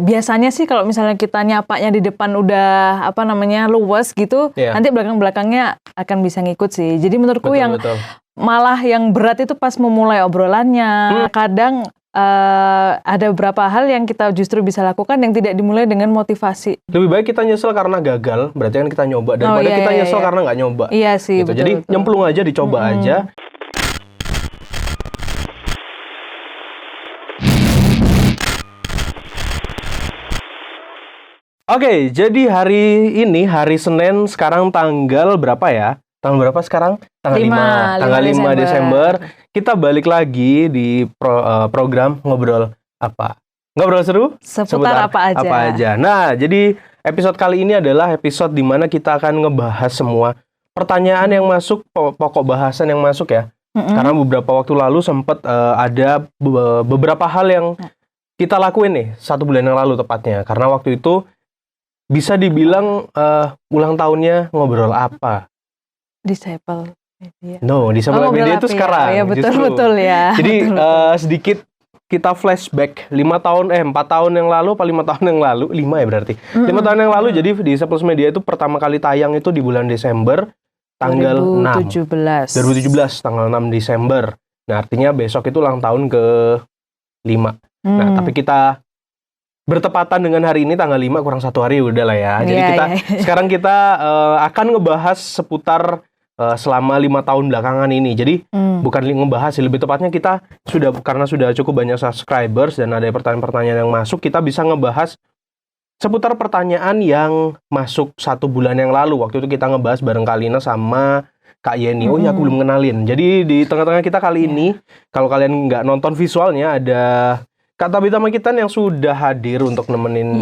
biasanya sih kalau misalnya kita nyapanya di depan udah luwes gitu, nanti belakang-belakangnya akan bisa ngikut sih. Jadi menurutku betul. Malah yang berat itu pas memulai obrolannya. Kadang ada beberapa hal yang kita justru bisa lakukan yang tidak dimulai dengan motivasi. Lebih baik kita nyesel karena gagal, berarti kan kita nyoba, daripada kita nyesel karena nggak nyoba. Iya sih, gitu. Jadi nyemplung aja, dicoba aja. Oke, jadi hari ini, hari Senin, sekarang tanggal berapa ya? Tanggal berapa sekarang? Tanggal 5. Tanggal 5 Desember. Kita balik lagi di program Ngobrol Apa? Ngobrol seru? Seputar apa aja. Nah, jadi episode kali ini adalah episode di mana kita akan ngebahas semua pertanyaan yang masuk, pokok bahasan yang masuk ya. Karena beberapa waktu lalu sempat ada beberapa hal yang kita lakuin nih, 1 bulan yang lalu tepatnya. Karena waktu itu bisa dibilang ulang tahunnya Ngobrol Apa? Disciple Media. Disciple Media itu sekarang. Ya, betul ya. Jadi sedikit kita flashback 4 tahun yang lalu, apa 5 tahun yang lalu? 5 ya berarti. 5 tahun yang lalu, jadi Disciple Media itu pertama kali tayang itu di bulan Desember, tanggal 2017, tanggal 6 Desember. Nah, artinya besok itu ulang tahun ke 5. Nah, tapi kita bertepatan dengan hari ini tanggal 5 kurang 1 hari udah lah ya. Jadi sekarang kita akan ngebahas seputar selama 5 tahun belakangan ini. Jadi bukan ngebahas sih, lebih tepatnya kita karena sudah cukup banyak subscribers dan ada pertanyaan-pertanyaan yang masuk, kita bisa ngebahas seputar pertanyaan yang masuk 1 bulan yang lalu. Waktu itu kita ngebahas bareng Kalina sama Kak Yeni. Oh ya, aku belum kenalin. Jadi di tengah-tengah kita kali ini, kalau kalian nggak nonton visualnya, ada Kak Tabita Makitan yang sudah hadir untuk nemenin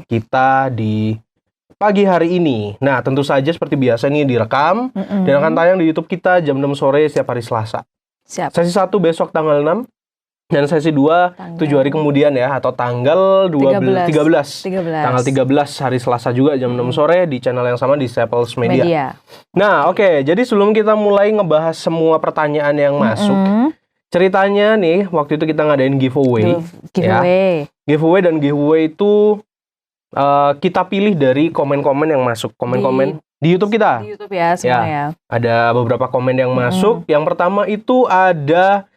kita di pagi hari ini. Nah, tentu saja seperti biasa nih direkam dan akan tayang di YouTube kita jam 6 sore setiap hari Selasa. Siap. Sesi 1 besok tanggal 6 dan sesi 2 7 hari kemudian ya, atau tanggal 13. Tanggal 13 hari Selasa juga jam 6 sore di channel yang sama di Disciple Media. Nah, oke. Jadi sebelum kita mulai ngebahas semua pertanyaan yang masuk, ceritanya nih, waktu itu kita ngadain giveaway. Giveaway dan giveaway itu kita pilih dari komen-komen yang masuk. Komen-komen di YouTube kita. Di YouTube ya, semua ya. Ada beberapa komen yang masuk. Yang pertama itu ada,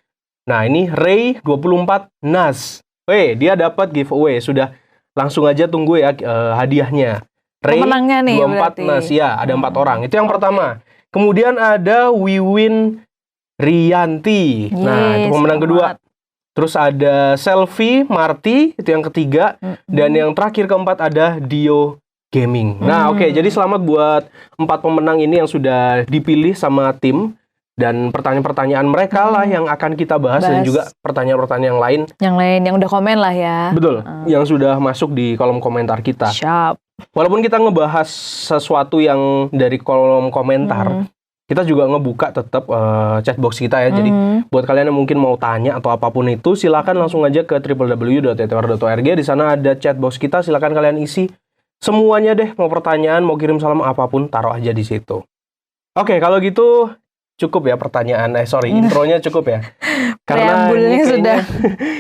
nah ini Ray 24 Nas. Dia dapat giveaway. Sudah langsung aja tunggu ya hadiahnya. Ray pemenangnya nih 24 berarti. Nas, ya ada 4 orang. Itu yang pertama. Kemudian ada Wiwin Rianti. Nah, itu pemenang kedua. Terus ada Selfie Marty, itu yang ketiga. Dan yang terakhir keempat ada Dio Gaming. Nah, oke. Jadi selamat buat 4 pemenang ini yang sudah dipilih sama tim. Dan pertanyaan-pertanyaan mereka lah yang akan kita bahas. Dan juga pertanyaan-pertanyaan yang lain. Yang lain, yang udah komen lah ya. Betul. Yang sudah masuk di kolom komentar kita. Siap. Walaupun kita ngebahas sesuatu yang dari kolom komentar, kita juga ngebuka tetap chatbox kita ya. Jadi buat kalian yang mungkin mau tanya atau apapun itu, silakan langsung aja ke www.ttr.org. Di sana ada chatbox kita, silakan kalian isi semuanya deh. Mau pertanyaan, mau kirim salam apapun, taruh aja di situ. Oke, kalau gitu cukup ya pertanyaan. Intronya cukup ya. Karena preambulnya sudah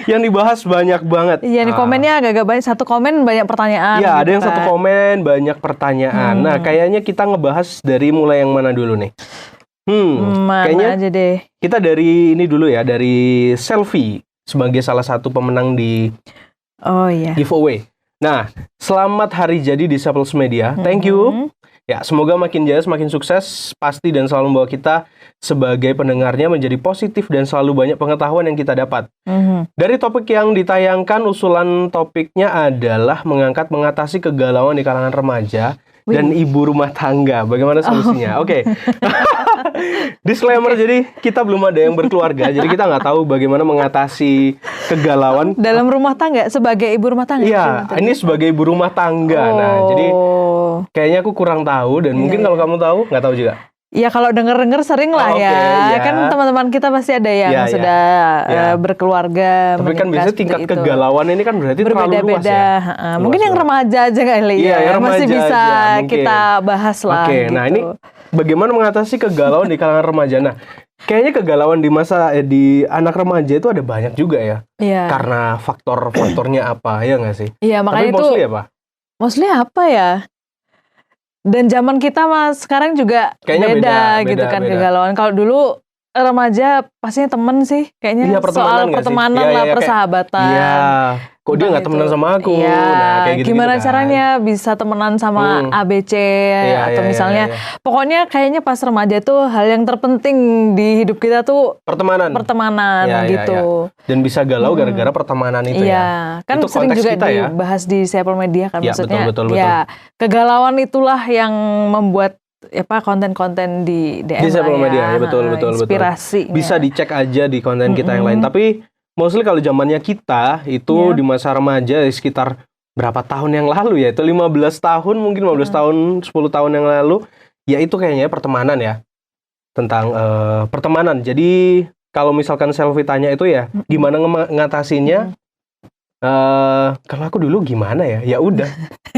yang dibahas banyak banget. Iya, nih komennya agak-agak banyak. Satu komen banyak pertanyaan. Iya, ada yang satu komen banyak pertanyaan. Nah, kayaknya kita ngebahas dari mulai yang mana dulu nih? Kayaknya aja deh. Kita dari ini dulu ya, dari Selfie sebagai salah satu pemenang di giveaway. Nah, selamat hari jadi Disciple Media. Thank you. Ya, semoga makin jaya, semakin sukses, pasti dan selalu membawa kita sebagai pendengarnya menjadi positif dan selalu banyak pengetahuan yang kita dapat. Dari topik yang ditayangkan, usulan topiknya adalah mengatasi kegalauan di kalangan remaja dan ibu rumah tangga. Bagaimana solusinya? Oke. Disclaimer, jadi kita belum ada yang berkeluarga, jadi kita nggak tahu bagaimana mengatasi kegalauan dalam rumah tangga sebagai ibu rumah tangga. Iya, ini sebagai ibu rumah tangga. Nah, jadi kayaknya aku kurang tahu dan mungkin kalau kamu tahu, nggak tahu juga. Ya kalau denger-denger sering lah ya. Kan teman-teman kita pasti ada yang sudah berkeluarga. Tapi kan biasanya tingkat kegalauan ini kan berarti terlalu luas ya. Mungkin yang remaja aja kali ya. Masih bisa kita bahas lah. Nah ini bagaimana mengatasi kegalauan di kalangan remaja. Nah, kayaknya kegalauan di anak remaja itu ada banyak juga ya. Iya. Karena faktornya apa ya nggak sih? Iya, makanya tapi mostly apa? Mostly apa ya? Dan zaman kita mas sekarang juga kayaknya beda gitu kan kegalauan. Kalau dulu remaja pastinya temen sih kayaknya, soal pertemanan lah, persahabatan. Iya. Kok dia nggak temenan sama aku? Iya. Nah, kayak gitu gimana kan. caranya bisa temenan sama ABC atau misalnya pokoknya kayaknya pas remaja tuh hal yang terpenting di hidup kita tuh pertemanan gitu. Dan bisa galau gara-gara pertemanan itu ya. Kan itu sering juga dibahas di Sepel Media kan, maksudnya ya kegalauan itulah yang membuat konten-konten di DM di Sepel Media ya, betul. inspirasi. Bisa dicek aja di konten kita yang lain. Tapi mostly kalau zamannya kita itu di masa remaja sekitar berapa tahun yang lalu ya, itu 15 tahun mungkin 15 tahun 10 tahun yang lalu ya, itu kayaknya pertemanan ya, tentang pertemanan. Jadi kalau misalkan Selvi tanya itu ya gimana ngatasinnya, kalau aku dulu gimana ya, ya udah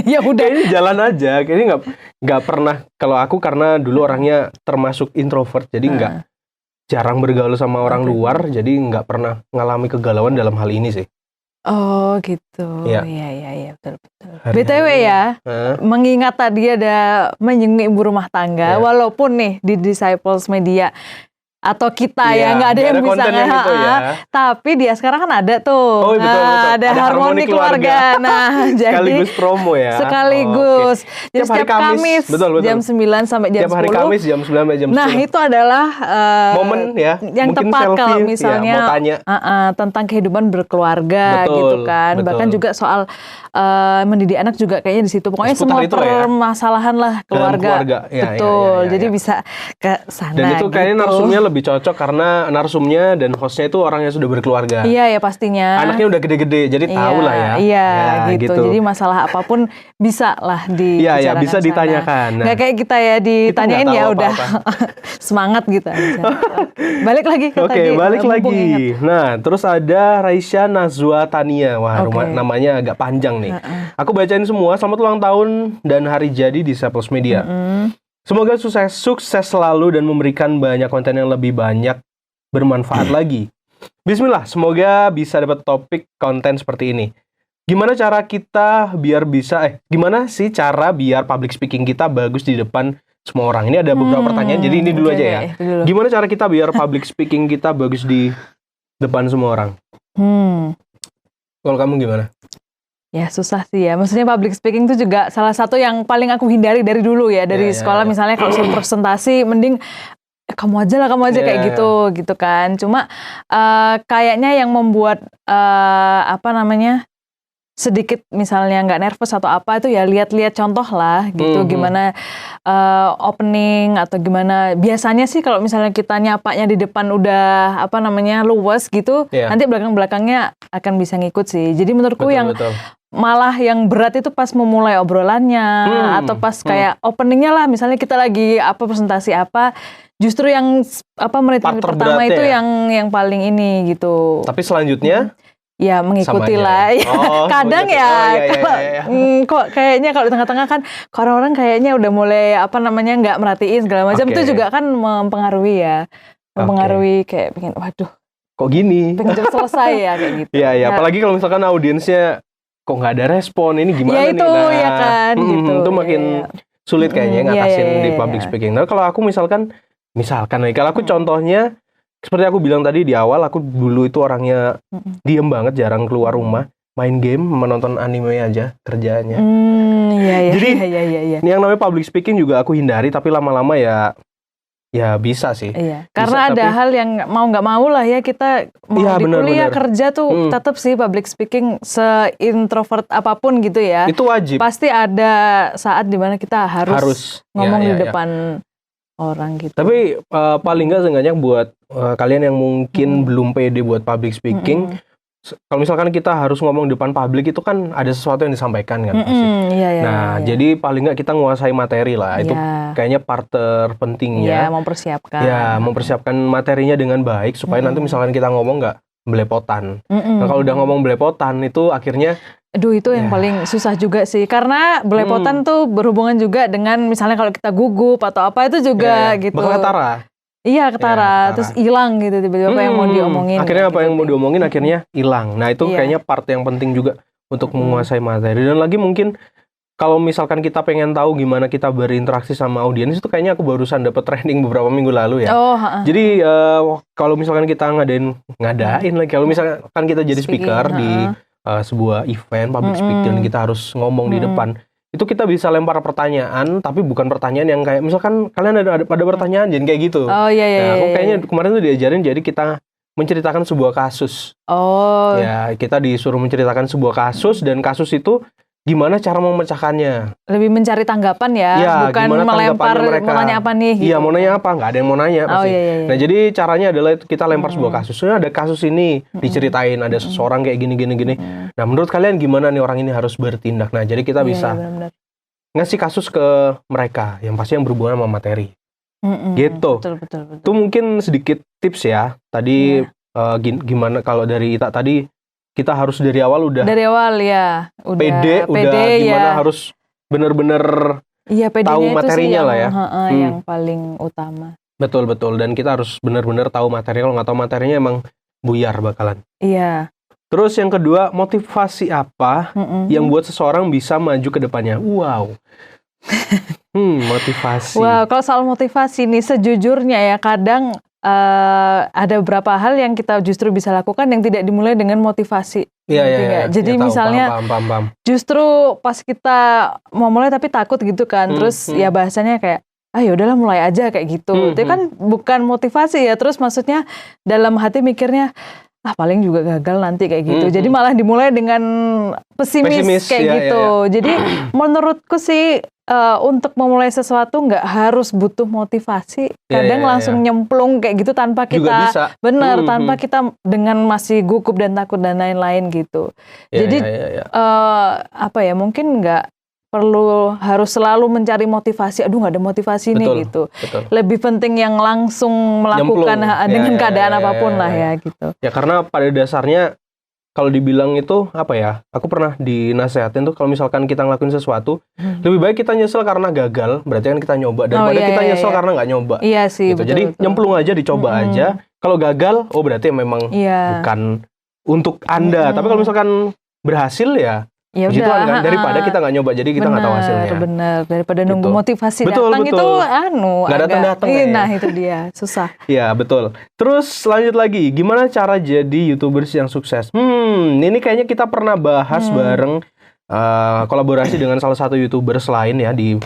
kayaknya jalan aja, kayaknya nggak pernah. Kalau aku karena dulu orangnya termasuk introvert, jadi jarang bergaul sama orang luar, jadi nggak pernah ngalami kegalauan dalam hal ini sih. Oh gitu, iya betul. BTW ya, mengingat tadi ada menyinggung ibu rumah tangga, walaupun nih di Disciples Media atau kita ya nggak ada yang bisa gitu ya. Tapi dia sekarang kan ada tuh, betul. Ada harmoni keluarga. Nah, jadi sekaligus promo ya. Sekaligus. Jadi setiap Kamis jam 9 sampai jam 10. Tiap hari Kamis jam 9 sampai jam 10. Nah, itu adalah momen ya. Yang mungkin tepat Selvi, kalau misalnya mau tanya tentang kehidupan berkeluarga gitu kan. Bahkan juga soal mendidik anak juga kayaknya di situ. Pokoknya semua permasalahan lah keluarga. Betul. Jadi bisa ke sana. Dan itu kayaknya narsumnya lebih cocok karena narsumnya dan hostnya itu orang yang sudah berkeluarga. Iya ya pastinya. Anaknya udah gede-gede, jadi tahu lah ya. Iya gitu. Jadi masalah apapun bisa lah dibicarakan. Iya bisa ditanyakan. Nggak kayak kita ya ditanyain ya udah semangat gitu aja. Balik lagi ke tadi. Balik lagi. Nah terus ada Raisya Nazwa Tania. Wah namanya agak panjang nih. Aku bacain semua. Selamat ulang tahun dan hari jadi di Disciples Media. Semoga sukses selalu dan memberikan banyak konten yang lebih banyak bermanfaat lagi. Bismillah, semoga bisa dapat topik konten seperti ini. Gimana sih cara biar public speaking kita bagus di depan semua orang? Ini ada beberapa pertanyaan, jadi ini dulu aja ya. Gimana cara kita biar public speaking kita bagus di depan semua orang? Kalau kamu gimana? Ya susah sih ya, maksudnya public speaking itu juga salah satu yang paling aku hindari dari dulu ya, dari sekolah misalnya kalau suruh presentasi mending kamu aja kayak gitu kan. Cuma kayaknya yang membuat sedikit misalnya nggak nervous atau apa itu ya lihat-lihat contoh lah gitu, gimana opening atau gimana. Biasanya sih kalau misalnya kita nyapanya di depan udah luas gitu, nanti belakang-belakangnya akan bisa ngikut sih. Jadi menurutku malah yang berat itu pas memulai obrolannya atau pas kayak openingnya lah, misalnya kita lagi presentasi justru yang menit pertama itu yang paling ini gitu. Tapi selanjutnya ya mengikuti lah. Kadang kok kayaknya kalau di tengah-tengah kan orang-orang kayaknya udah mulai nggak merhatiin segala macam. Itu juga kan mempengaruhi ya. Mempengaruhi kayak pengen waduh kok gini. Pengen cepet selesai ya kayak gitu. Iya, apalagi kalau misalkan audiensnya kok nggak ada respon, ini gimana nih? Ya kan gitu. Itu makin sulit kayaknya ngatasin di public speaking. Nah, kalau aku misalkan kalau aku contohnya seperti aku bilang tadi di awal, aku dulu itu orangnya diem banget, jarang keluar rumah, main game, menonton anime aja kerjaannya. Jadi yang namanya public speaking juga aku hindari, tapi lama-lama ya bisa sih. Iya. Karena ada hal yang mau nggak mau lah ya, kita mau di kuliah kerja tuh tetap sih public speaking, se-introvert apapun gitu ya. Itu wajib. Pasti ada saat dimana kita harus ngomong di depan orang gitu. Tapi paling nggak seenggaknya buat kalian yang mungkin belum pede buat public speaking, kalau misalkan kita harus ngomong di depan publik itu kan ada sesuatu yang disampaikan kan pasti. Jadi paling nggak kita nguasai materi lah. Itu kayaknya part terpentingnya. Mempersiapkan. Mempersiapkan materinya dengan baik supaya nanti misalkan kita ngomong nggak belepotan. Nah kalau udah ngomong belepotan itu akhirnya itu yang paling susah juga sih, karena belepotan tuh berhubungan juga dengan misalnya kalau kita gugup atau apa itu juga gitu. Berkata-kata. Iya, ketara. Terus hilang gitu tiba-tiba apa yang mau diomongin. Akhirnya apa gitu. yang mau diomongin akhirnya hilang. Nah, itu kayaknya part yang penting juga untuk menguasai materi. Dan lagi mungkin kalau misalkan kita pengen tahu gimana kita berinteraksi sama audiens, itu kayaknya aku barusan dapat training beberapa minggu lalu ya. Jadi kalau misalkan kita ngadain lagi, kalau misalkan kita jadi speaker di sebuah event public speaking, kita harus ngomong di depan. Itu kita bisa lempar pertanyaan, tapi bukan pertanyaan yang kayak misalkan kalian ada pertanyaan jadi kayak gitu. Nah, aku kayaknya kemarin tuh diajarin jadi kita menceritakan sebuah kasus. Ya, kita disuruh menceritakan sebuah kasus dan kasus itu gimana cara memecahkannya. Lebih mencari tanggapan ya, bukan melempar mau nanya apa nih gitu. Iya, mau nanya apa, nggak ada yang mau nanya pasti. Nah, jadi caranya adalah kita lempar sebuah kasus. Ada kasus ini diceritain, ada seseorang kayak gini. Nah, menurut kalian gimana nih orang ini harus bertindak? Nah, jadi kita bisa ngasih kasus ke mereka yang pasti yang berhubungan sama materi. Gitu. Betul. Itu mungkin sedikit tips ya. Tadi gimana kalau dari Ita tadi kita harus dari awal udah pede gimana harus bener-bener tahu materinya lah ya. Yang paling utama. Betul. Dan kita harus bener-bener tahu materi. Kalau nggak tahu materinya emang buyar bakalan. Iya. Terus yang kedua, motivasi apa yang buat seseorang bisa maju ke depannya? Wow. Motivasi. Wow, kalau soal motivasi nih sejujurnya ya kadang ada beberapa hal yang kita justru bisa lakukan yang tidak dimulai dengan motivasi. Iya. Jadi misalnya paham. Justru pas kita mau mulai tapi takut gitu kan. Terus ya bahasanya kayak ya udahlah mulai aja kayak gitu. Itu kan bukan motivasi ya. Terus maksudnya dalam hati mikirnya paling juga gagal nanti kayak gitu. Jadi malah dimulai dengan pesimis kayak gitu. Jadi menurutku sih untuk memulai sesuatu nggak harus butuh motivasi. Kadang langsung nyemplung kayak gitu tanpa kita tanpa kita dengan masih gugup dan takut dan lain-lain gitu. Jadi mungkin nggak perlu harus selalu mencari motivasi. Aduh nggak ada motivasi nih gitu. Lebih penting yang langsung melakukan dengan keadaan apapun lah ya gitu. Ya karena pada dasarnya kalau dibilang itu apa ya? Aku pernah dinasehatin tuh kalau misalkan kita ngelakuin sesuatu, lebih baik kita nyesel karena gagal, berarti kan kita nyoba daripada kita nyesel karena nggak nyoba. Iya sih. Gitu. Jadi nyemplung aja, dicoba aja. Kalau gagal, berarti memang bukan untuk Anda. Tapi kalau misalkan berhasil ya puji Tuhan kan, daripada kita nggak nyoba, jadi kita nggak tahu hasilnya. Bener, daripada nunggu motivasi betul. itu nggak datang-datang ya. Nah itu dia, susah. Iya betul. Terus lanjut lagi, gimana cara jadi YouTubers yang sukses? Ini kayaknya kita pernah bahas bareng kolaborasi dengan salah satu YouTubers lain ya di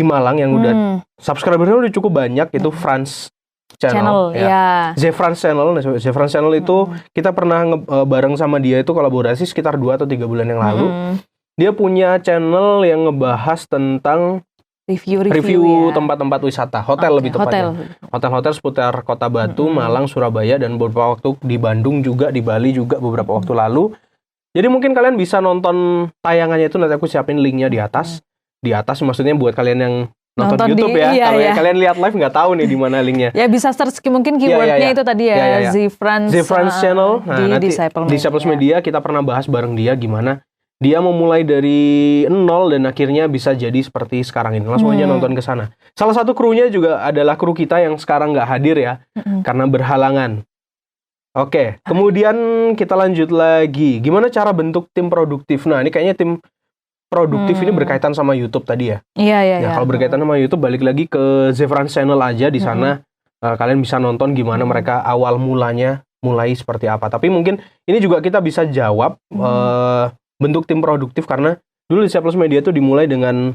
Malang yang udah subscribernya udah cukup banyak, itu Franz Channel ya. Zefranz Channel itu kita pernah bareng sama dia itu kolaborasi sekitar 2 atau 3 bulan yang lalu. Dia punya channel yang ngebahas tentang review tempat-tempat wisata, hotel lebih tepatnya. Hotel-hotel seputar Kota Batu, Malang, Surabaya, dan beberapa waktu di Bandung juga, di Bali juga beberapa waktu lalu. Jadi mungkin kalian bisa nonton tayangannya itu, nanti aku siapin linknya di atas. Di atas maksudnya buat kalian yang nonton YouTube ya. Kalau kalian lihat live nggak tahu nih di mana linknya. Ya bisa search mungkin keywordnya itu tadi ya. Zefranz Channel. Nah, nanti di Disciples Media kita pernah bahas bareng dia gimana dia memulai dari nol dan akhirnya bisa jadi seperti sekarang ini. Langsung aja nonton ke sana. Salah satu krunya juga adalah kru kita yang sekarang nggak hadir ya karena berhalangan. Oke, kemudian kita lanjut lagi. Gimana cara bentuk tim produktif? Nah, ini kayaknya tim produktif ini berkaitan sama YouTube tadi ya. Iya. Kalau berkaitan sama YouTube, balik lagi ke Zefranz Channel aja. Di sana kalian bisa nonton gimana mereka awal mulai seperti apa. Tapi mungkin ini juga kita bisa jawab bentuk tim produktif karena dulu di Disciples Media itu dimulai dengan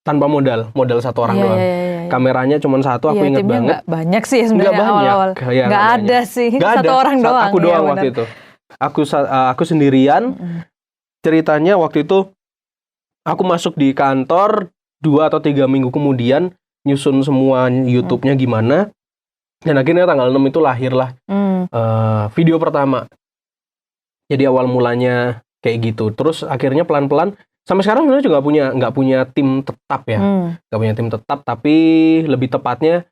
tanpa modal satu orang doang. Kameranya cuma satu, aku ingat banget. Gak banyak sih sebenarnya awal-awal. Gak ada sih, satu orang doang. Aku doang waktu itu. Aku sendirian. Ceritanya waktu itu aku masuk di kantor 2 atau 3 minggu kemudian nyusun semua YouTube-nya gimana, dan akhirnya tanggal 6 itu lahirlah video pertama. Jadi awal mulanya kayak gitu. Terus akhirnya pelan-pelan sampai sekarang sebenarnya juga nggak punya tim tetap ya, nggak punya tim tetap, tapi lebih tepatnya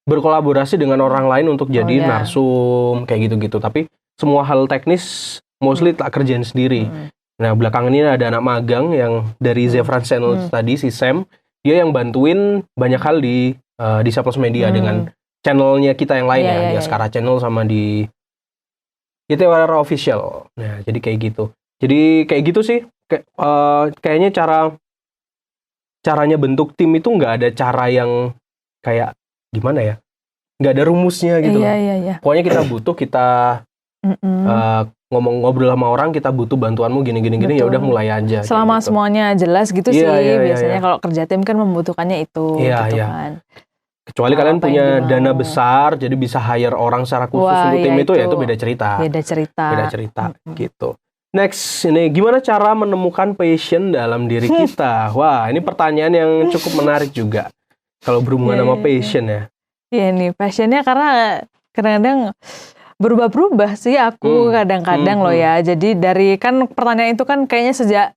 berkolaborasi dengan orang lain untuk jadi narsum kayak gitu-gitu. Tapi semua hal teknis mostly tak kerjain sendiri. Nah, belakangan ini ada anak magang yang dari Zefranz Channel tadi, si Sam. Dia yang bantuin banyak hal di Disa Plus Media dengan channelnya kita yang lain di Askara Channel sama di ITWara Official. Nah, jadi kayak gitu. Jadi kayak gitu sih. Kayaknya caranya bentuk tim itu nggak ada cara yang kayak gimana ya? Nggak ada rumusnya gitu. Iya. Pokoknya kita butuh, kita ngobrol sama orang, kita butuh bantuanmu gini ya udah mulai aja. Selama gitu. Semuanya jelas gitu sih. Biasanya kalau kerja tim kan membutuhkannya itu. Iya. Kan. Kecuali kalian punya dana besar, jadi bisa hire orang secara khusus untuk tim itu, ya itu beda cerita. Gitu. Next, ini gimana cara menemukan passion dalam diri kita? Wah, ini pertanyaan yang cukup menarik juga. Kalau berhubungan sama passion ya. Iya nih, passionnya karena kadang-kadang berubah-berubah sih aku kadang-kadang loh ya. Jadi dari kan pertanyaan itu kan kayaknya sejak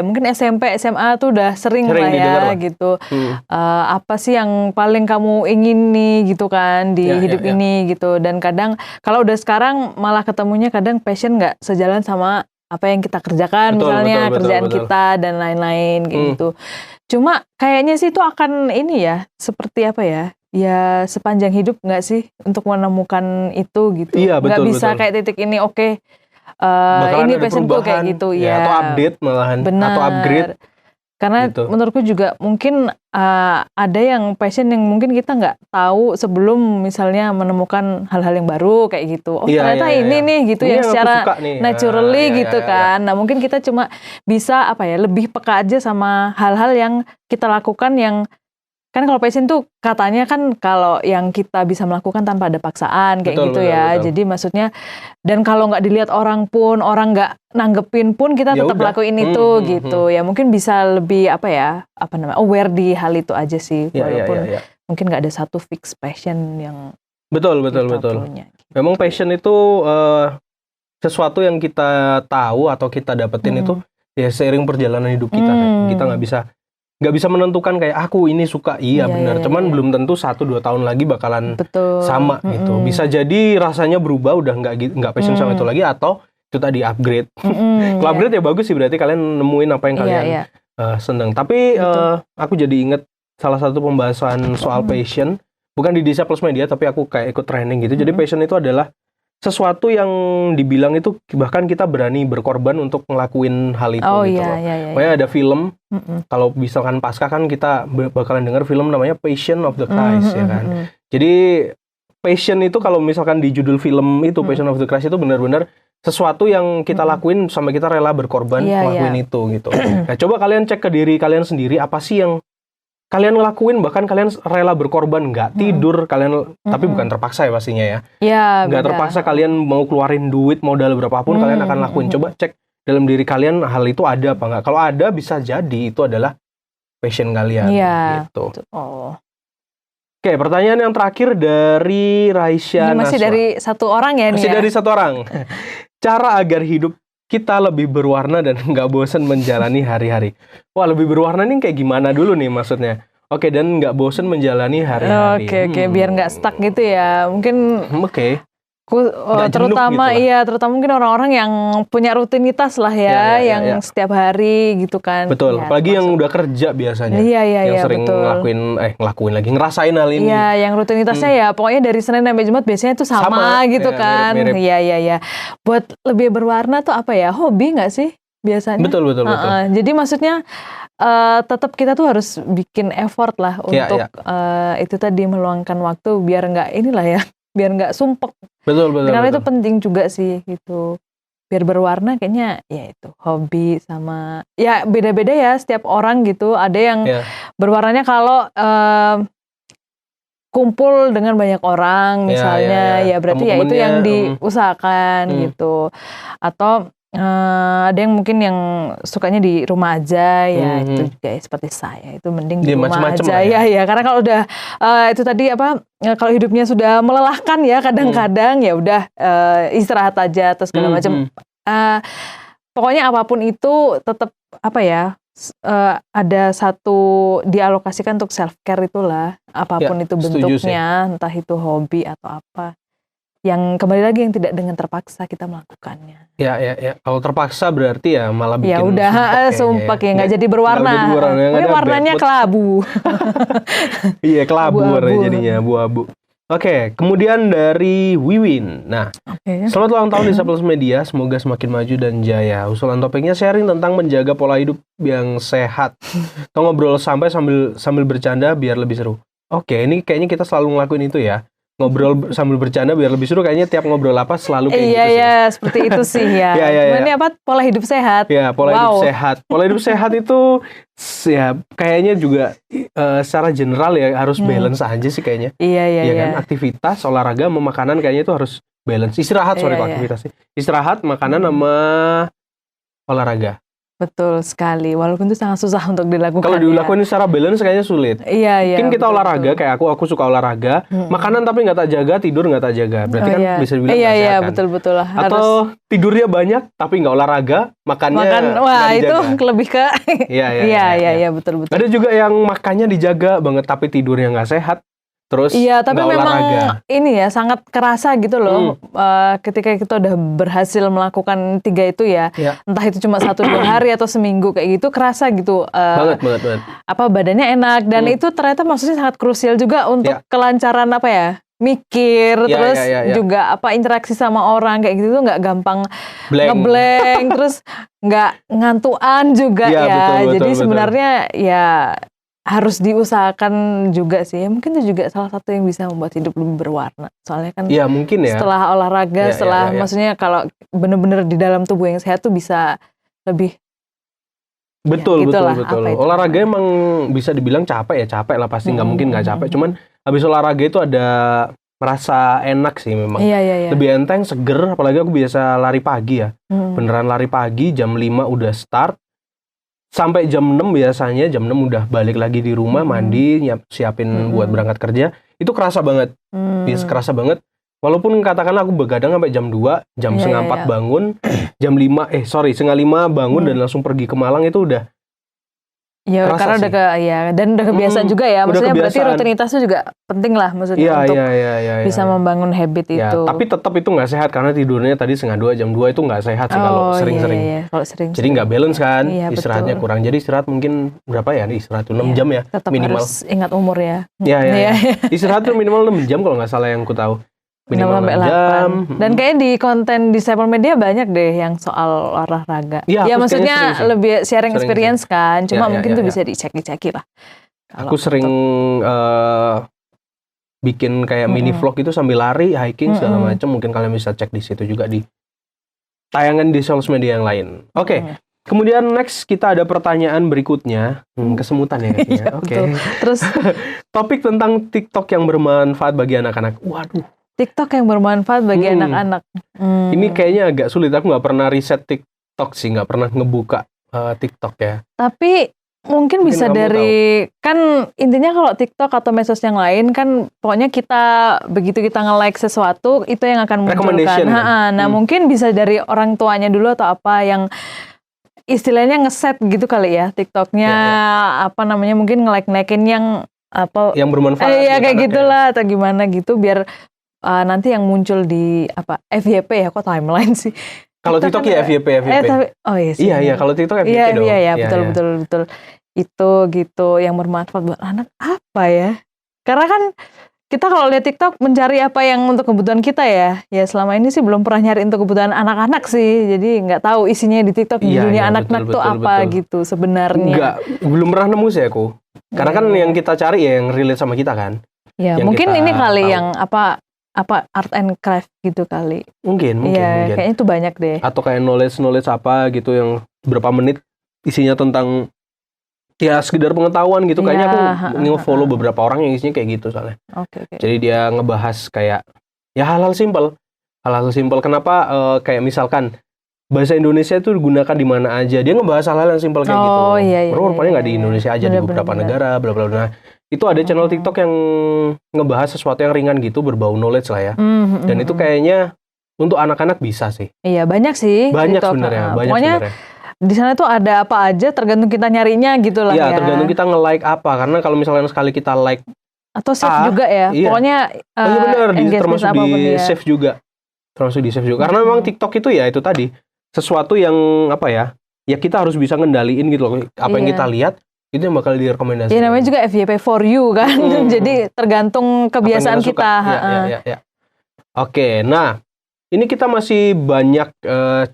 mungkin SMP, SMA tuh udah sering lah ya gitu. Apa sih yang paling kamu ingin nih gitu kan di hidup ini gitu. Dan kadang kalau udah sekarang malah ketemunya kadang passion nggak sejalan sama apa yang kita kerjakan, misalnya kerjaan kita dan lain-lain gitu. Cuma kayaknya sih itu akan ini ya, seperti ya sepanjang hidup nggak sih untuk menemukan itu gitu. Nggak bisa kayak titik ini ini passionku kayak gitu ya. Atau update malahan. Benar. Atau upgrade. Karena gitu. Menurutku juga mungkin ada yang passion yang mungkin kita nggak tahu sebelum misalnya menemukan hal-hal yang baru kayak gitu. Ternyata ini nih gitu ini yang secara naturally gitu kan. Nah mungkin kita cuma bisa lebih peka aja sama hal-hal yang kita lakukan yang kan kalau passion tuh katanya kan kalau yang kita bisa melakukan tanpa ada paksaan kayak betul. Jadi maksudnya dan kalau nggak dilihat orang pun, orang nggak nanggepin pun kita tetap lakuin itu gitu. Ya mungkin bisa lebih aware di hal itu aja sih. Walaupun mungkin nggak ada satu fix passion yang betul. Punya, gitu. Memang passion itu sesuatu yang kita tahu atau kita dapetin itu ya seiring perjalanan hidup kita. Kita nggak bisa menentukan kayak aku ini suka benar, cuman belum tentu 1-2 tahun lagi bakalan sama gitu. Bisa jadi rasanya berubah, udah nggak passion sama itu lagi, atau itu tadi upgrade. Kalau upgrade ya bagus sih, berarti kalian nemuin apa yang kalian seneng. Tapi aku jadi inget salah satu pembahasan soal passion, bukan di Disa Plus Media, tapi aku kayak ikut training gitu. Jadi passion itu adalah sesuatu yang dibilang itu bahkan kita berani berkorban untuk ngelakuin hal itu gitu loh. Pokoknya ada film, kalau misalkan pasca kan kita bakalan dengar film namanya Passion of the Christ ya kan. Jadi passion itu kalau misalkan di judul film itu Passion of the Christ itu benar-benar sesuatu yang kita lakuin sampai kita rela berkorban ngelakuin itu gitu. Nah coba kalian cek ke diri kalian sendiri, apa sih yang kalian ngelakuin, bahkan kalian rela berkorban, nggak tidur kalian, tapi bukan terpaksa ya pastinya ya. Nggak terpaksa kalian mau keluarin duit modal berapapun kalian akan lakuin. Coba cek dalam diri kalian hal itu ada apa nggak. Kalau ada bisa jadi itu adalah passion kalian gitu. Oke, pertanyaan yang terakhir dari Raisya Naswa. Masih dari satu orang ya nih. Masih dari satu orang. Cara agar hidup kita lebih berwarna dan nggak bosan menjalani hari-hari. Wah, lebih berwarna nih kayak gimana dulu nih maksudnya? Oke, dan nggak bosan menjalani hari-hari. Oke, biar nggak stuck gitu ya. Mungkin terutama terutama mungkin orang-orang yang punya rutinitas lah yang setiap hari gitu kan. Betul, apalagi yang udah kerja biasanya. Yang sering ngelakuin lagi, ngerasain hal ini. Iya, yang rutinitasnya ya pokoknya dari Senin sampai Jumat biasanya itu sama gitu kan. Iya. Buat lebih berwarna tuh hobi nggak sih biasanya? Betul. Jadi maksudnya tetap kita tuh harus bikin effort lah untuk itu tadi meluangkan waktu biar nggak biar nggak sumpek. Betul. Karena itu penting juga sih gitu. Biar berwarna kayaknya ya itu hobi sama ya beda-beda ya setiap orang gitu. Ada yang berwarnanya kalau kumpul dengan banyak orang misalnya ya berarti ya itu yang diusahakan gitu. Atau ada yang mungkin yang sukanya di rumah aja itu juga seperti saya itu mending di rumah aja ya karena kalau udah itu tadi kalau hidupnya sudah melelahkan ya kadang-kadang ya udah istirahat aja atau segala macam pokoknya apapun itu tetap ada satu dialokasikan untuk self care itulah apapun itu bentuknya entah itu hobi atau apa yang kembali lagi yang tidak dengan terpaksa kita melakukannya. Ya. Kalau terpaksa berarti ya malah bikin ya udah sumpah ya nggak jadi berwarna. Mungkin warnanya kelabu. Iya, kelabu warnanya jadinya, abu-abu. Oke, kemudian dari Wiwin. Nah, selamat ulang tahun Disciples Media, semoga semakin maju dan jaya. Usulan topiknya sharing tentang menjaga pola hidup yang sehat. Atau ngobrol sampai sambil bercanda biar lebih seru. Oke, ini kayaknya kita selalu ngelakuin itu ya. Ngobrol sambil bercanda biar lebih seru, kayaknya tiap ngobrol apa selalu kayak gitu sih. Iya, seperti itu sih ya. Cuman ini apa, pola hidup sehat. Ya, pola hidup sehat. Pola hidup sehat itu ya kayaknya juga secara general ya harus balance aja sih kayaknya. Iya. Kan? Aktivitas, olahraga, sama makanan kayaknya itu harus balance. Istirahat, aktivitas sih. Istirahat, makanan sama olahraga. Betul sekali, walaupun itu sangat susah untuk dilakukan. Kalau dilakukan secara balance kayaknya sulit. Iya. Mungkin kita olahraga, kayak aku suka olahraga, makanan tapi nggak tak jaga, tidur nggak tak jaga. Berarti kan bisa dibilang nggak sehat kan? Iya, betul. Atau tidurnya banyak tapi nggak olahraga, makannya wah itu lebih ke. Iya, betul. Ada juga yang makannya dijaga banget tapi tidurnya nggak sehat. Terus tapi memang olahraga. Ini ya sangat kerasa gitu loh ketika kita udah berhasil melakukan 3 itu ya. Entah itu cuma 1-2 hari atau seminggu kayak gitu, kerasa gitu banget. Apa badannya enak dan itu ternyata maksudnya sangat krusial juga untuk kelancaran apa ya, mikir terus juga apa interaksi sama orang kayak gitu tuh nggak gampang ngeblank terus nggak ngantuan juga betul, jadi sebenarnya ya harus diusahakan juga sih. Mungkin itu juga salah satu yang bisa membuat hidup lebih berwarna. Soalnya kan mungkin ya. Setelah olahraga, maksudnya kalau bener-bener di dalam tubuh yang sehat tuh bisa lebih. Betul. Olahraga emang bisa dibilang capek lah pasti. Nggak mungkin nggak capek. Cuman habis olahraga itu ada merasa enak sih memang. Iya. Lebih enteng, seger. Apalagi aku biasa lari pagi ya. Beneran lari pagi, jam 5 udah start. Sampai jam 6 biasanya, jam 6 udah balik lagi di rumah, mandi, siapin buat berangkat kerja. Itu kerasa banget. Kerasa banget. Walaupun katakanlah aku begadang sampai jam 2, jam setengah 4 bangun, jam 5, setengah 5 bangun dan langsung pergi ke Malang itu udah ya karena sih. Dan udah kebiasaan juga ya. Maksudnya berarti rutinitasnya juga penting lah maksudnya untuk bisa membangun habit itu. Tapi tetap itu nggak sehat karena tidurnya tadi setengah 2, jam 2 itu nggak sehat sih kalau sering-sering. Kalau sering. Jadi nggak balance kan, istirahatnya kurang. Jadi istirahat mungkin berapa ya? Istirahat tuh 6 jam ya tetap minimal. Harus ingat umur ya. Iya. Istirahat tuh minimal 6 jam kalau nggak salah yang ku tahu. Minimal 6 jam. Dan kayaknya di konten Disciple Media banyak deh yang soal olahraga. Ya maksudnya lebih sharing experience kan. Cuma mungkin tuh bisa dicek-ceki lah. Aku sering bikin kayak mini vlog itu sambil lari, hiking segala macam. Mungkin kalian bisa cek di situ juga di tayangan di sosial media yang lain. Oke. Kemudian next kita ada pertanyaan berikutnya. Kesemutan ya kayaknya. Oke. Terus topik tentang TikTok yang bermanfaat bagi anak-anak. Waduh. TikTok yang bermanfaat bagi anak-anak. Ini kayaknya agak sulit. Aku nggak pernah riset TikTok sih, nggak pernah ngebuka TikTok ya. Tapi mungkin bisa dari kan intinya kalau TikTok atau medsos yang lain kan pokoknya begitu kita nge-like sesuatu itu yang akan munculkan. Nah mungkin bisa dari orang tuanya dulu atau apa yang istilahnya ngeset gitu kali ya TikToknya apa namanya mungkin nge-like-naikin yang apa yang bermanfaat. Kayak gitulah atau gimana gitu biar nanti yang muncul di FYP ya, kok timeline sih? Kalau TikTok kan, ya FYP. Iya, kalau TikTok FYP dong. Iya, betul. Itu gitu yang bermanfaat buat anak apa ya? Karena kan kita kalau lihat TikTok mencari apa yang untuk kebutuhan kita ya. Ya selama ini sih belum pernah nyari untuk kebutuhan anak-anak sih. Jadi nggak tahu isinya di TikTok di dunia anak-anak tuh apa gitu sebenarnya. Belum pernah nemu sih aku. Karena kan yang kita cari ya yang relate sama kita kan. Ya mungkin ini kali yang apa art and craft gitu kali. Mungkin. Kayaknya itu banyak deh. Atau kayak knowledge apa gitu yang berapa menit isinya tentang ya sekedar pengetahuan gitu. Kayaknya aku nge-follow beberapa orang yang isinya kayak gitu soalnya. Oke. Jadi dia ngebahas kayak ya hal-hal simpel. Kenapa kayak misalkan bahasa Indonesia itu digunakan di mana aja. Dia ngebahas hal-hal yang simpel kayak gitu. Rupanya nggak di Indonesia aja, di beberapa negara, bla bla bla. Itu ada channel TikTok yang ngebahas sesuatu yang ringan gitu, berbau knowledge lah ya. Dan itu kayaknya untuk anak-anak bisa sih. Iya, banyak sih. Banyak sebenarnya. Pokoknya di sana tuh ada apa aja tergantung kita nyarinya gitu lah ya. Iya, tergantung kita nge-like apa. Karena kalau misalnya sekali kita like Atau save juga ya? Iya. Pokoknya iya benar, termasuk di dia. save juga. Termasuk di save juga. Karena memang TikTok itu ya itu tadi sesuatu yang apa ya? Ya kita harus bisa ngendaliin gitu loh. Apa yang kita lihat itu yang bakal direkomendasikan. Ya namanya juga FYP for you kan. Jadi tergantung kebiasaan kita. Ya. Oke, nah ini kita masih banyak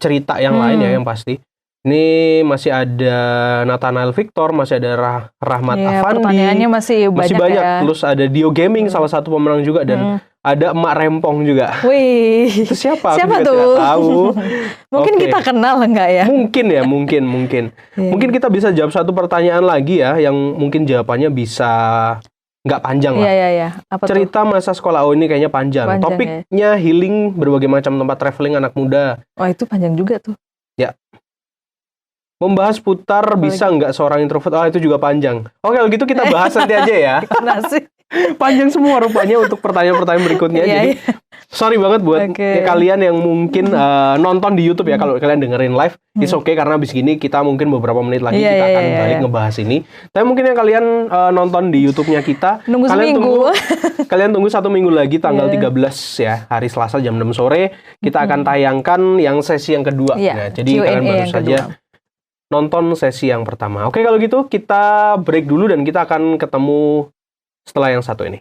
cerita yang lain ya yang pasti. Ini masih ada Nathanael Victor, masih ada Rahmat Afandi. Pertanyaannya masih banyak ya. Terus ada Dio Gaming, salah satu pemenang juga. Dan ada Emak Rempong juga. Wih, itu siapa? Siapa tuh? Tidak tahu. Mungkin kita kenal enggak ya? Mungkin ya, mungkin. Mungkin kita bisa jawab satu pertanyaan lagi ya, yang mungkin jawabannya bisa nggak panjang lah. Iya. Cerita masa sekolah ini kayaknya panjang. Topiknya healing, berbagai macam tempat traveling anak muda. Oh itu panjang juga tuh. Ya. Membahas putar bisa nggak seorang introvert? Oh itu juga panjang. Oke kalau gitu kita bahas nanti aja ya. Panjang semua rupanya untuk pertanyaan-pertanyaan berikutnya. Jadi sorry banget buat kalian yang mungkin nonton di YouTube ya. Kalau kalian dengerin live, it's okay karena abis gini kita mungkin beberapa menit lagi kita akan balik ngebahas ini. Tapi mungkin yang kalian nonton di YouTube-nya kita, kalian tunggu 1 minggu lagi tanggal 13 ya, hari Selasa jam 6 sore kita akan tayangkan yang sesi yang kedua. Nah, jadi kalian baru saja nonton sesi yang pertama. Oke kalau gitu kita break dulu dan kita akan ketemu setelah yang satu ini.